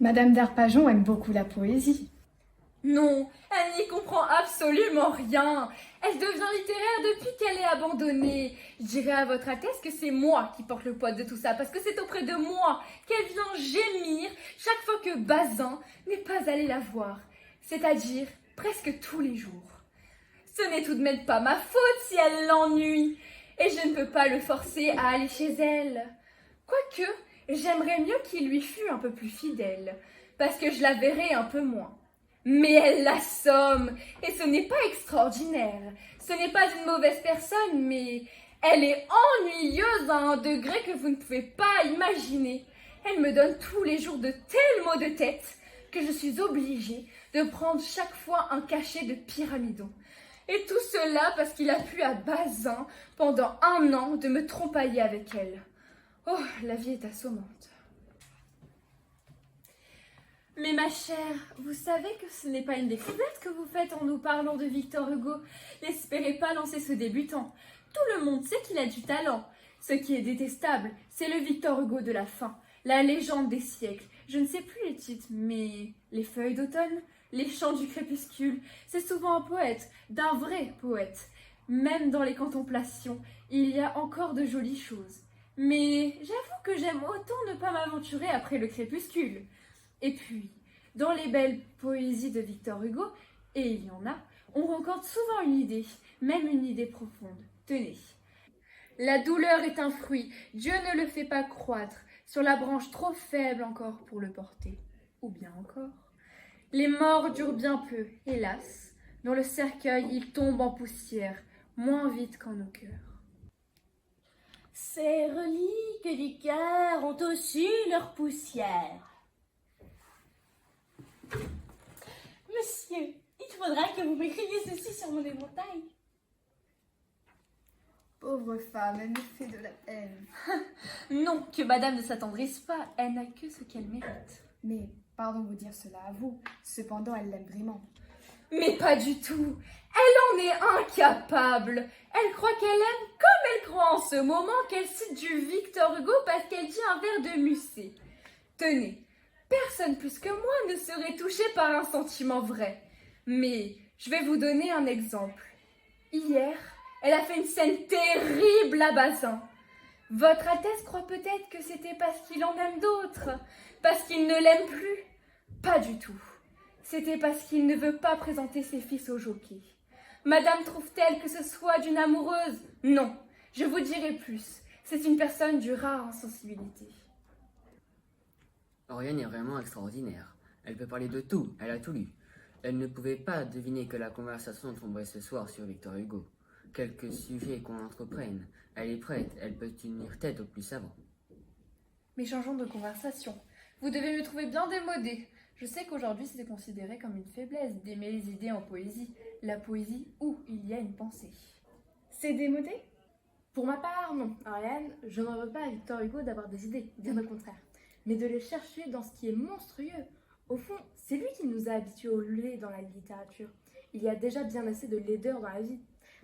Madame d'Arpajon aime beaucoup la poésie. Non, elle n'y comprend absolument rien. Elle devient littéraire depuis qu'elle est abandonnée. Je dirais à votre Altesse que c'est moi qui porte le poids de tout ça, parce que c'est auprès de moi qu'elle vient gémir chaque fois que Bazin n'est pas allé la voir, c'est-à-dire presque tous les jours. Ce n'est tout de même pas ma faute si elle l'ennuie, et je ne peux pas le forcer à aller chez elle. Quoique, j'aimerais mieux qu'il lui fût un peu plus fidèle, parce que je la verrais un peu moins. Mais elle l'assomme, et ce n'est pas extraordinaire. Ce n'est pas une mauvaise personne, mais elle est ennuyeuse à un degré que vous ne pouvez pas imaginer. Elle me donne tous les jours de tels maux de tête que je suis obligée de prendre chaque fois un cachet de pyramidon. Et tout cela parce qu'il a plu à Bazin pendant 1 an de me trompailler avec elle. Oh, la vie est assommante. Mais ma chère, vous savez que ce n'est pas une découverte que vous faites en nous parlant de Victor Hugo. N'espérez pas lancer ce débutant. Tout le monde sait qu'il a du talent. Ce qui est détestable, c'est le Victor Hugo de la fin, la légende des siècles. Je ne sais plus les titres, mais les feuilles d'automne, les chants du crépuscule. C'est souvent un poète, d'un vrai poète. Même dans les contemplations, il y a encore de jolies choses. Mais j'avoue que j'aime autant ne pas m'aventurer après le crépuscule. Et puis, dans les belles poésies de Victor Hugo, et il y en a, on rencontre souvent une idée, même une idée profonde. Tenez. La douleur est un fruit, Dieu ne le fait pas croître sur la branche trop faible encore pour le porter. Ou bien encore. Les morts durent bien peu, hélas. Dans le cercueil, ils tombent en poussière, moins vite qu'en nos cœurs. Ces reliques du cœur ont aussi leur poussière. Monsieur, il faudra que vous m'écriviez ceci sur mon éventail. Pauvre femme, elle me fait de la peine. Non, que madame ne s'attendrisse pas, elle n'a que ce qu'elle mérite. Mais, pardon de vous dire cela à vous, cependant elle l'aime vraiment. Mais pas du tout. Elle en est incapable. Elle croit qu'elle aime comme elle croit en ce moment qu'elle cite du Victor Hugo parce qu'elle dit un vers de Musset. Tenez, personne plus que moi ne serait touché par un sentiment vrai. Mais je vais vous donner un exemple. Hier, elle a fait une scène terrible à Bazin. Votre Altesse croit peut-être que c'était parce qu'il en aime d'autres, parce qu'il ne l'aime plus. Pas du tout. C'était parce qu'il ne veut pas présenter ses fils au jockey. Madame trouve-t-elle que ce soit d'une amoureuse? Non, je vous dirai plus. C'est une personne d'une rare insensibilité. Oriane est vraiment extraordinaire. Elle peut parler de tout, elle a tout lu. Elle ne pouvait pas deviner que la conversation tomberait ce soir sur Victor Hugo. Quelque sujet qu'on entreprenne, elle est prête, elle peut tenir tête au plus savant. Mais changeons de conversation. Vous devez me trouver bien démodée. Je sais qu'aujourd'hui c'est considéré comme une faiblesse d'aimer les idées en poésie. La poésie où il y a une pensée. C'est démodé? Pour ma part, non, Ariane, je n'en veux pas à Victor Hugo d'avoir des idées, bien au contraire, mais de les chercher dans ce qui est monstrueux. Au fond, c'est lui qui nous a habitués au lait dans la littérature. Il y a déjà bien assez de laideur dans la vie.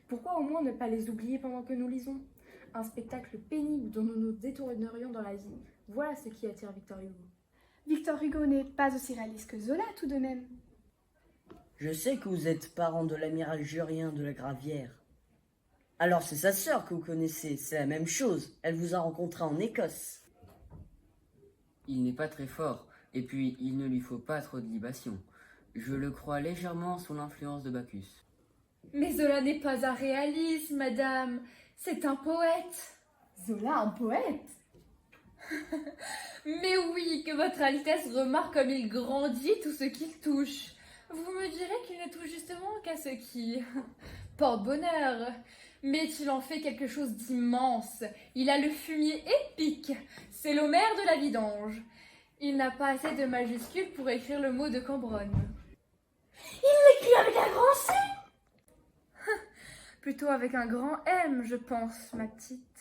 Pourquoi au moins ne pas les oublier pendant que nous lisons? Un spectacle pénible dont nous nous détournerions dans la vie. Voilà ce qui attire Victor Hugo. Victor Hugo n'est pas aussi réaliste que Zola tout de même. Je sais que vous êtes parent de l'amiral Jurien de la Gravière. Alors c'est sa sœur que vous connaissez, c'est la même chose. Elle vous a rencontré en Écosse. Il n'est pas très fort, et puis il ne lui faut pas trop de libation. Je le crois légèrement sous l'influence de Bacchus. Mais Zola n'est pas un réaliste, madame. C'est un poète. Zola, un poète? Mais oui, que votre Altesse remarque comme il grandit tout ce qu'il touche. Vous me direz qu'il ne touche justement qu'à ce qui porte bonheur. Mais il en fait quelque chose d'immense. Il a le fumier épique. C'est l'Homère de la vidange. Il n'a pas assez de majuscules pour écrire le mot de Cambronne. Il l'écrit avec un grand C. Plutôt avec un grand M, je pense, ma petite.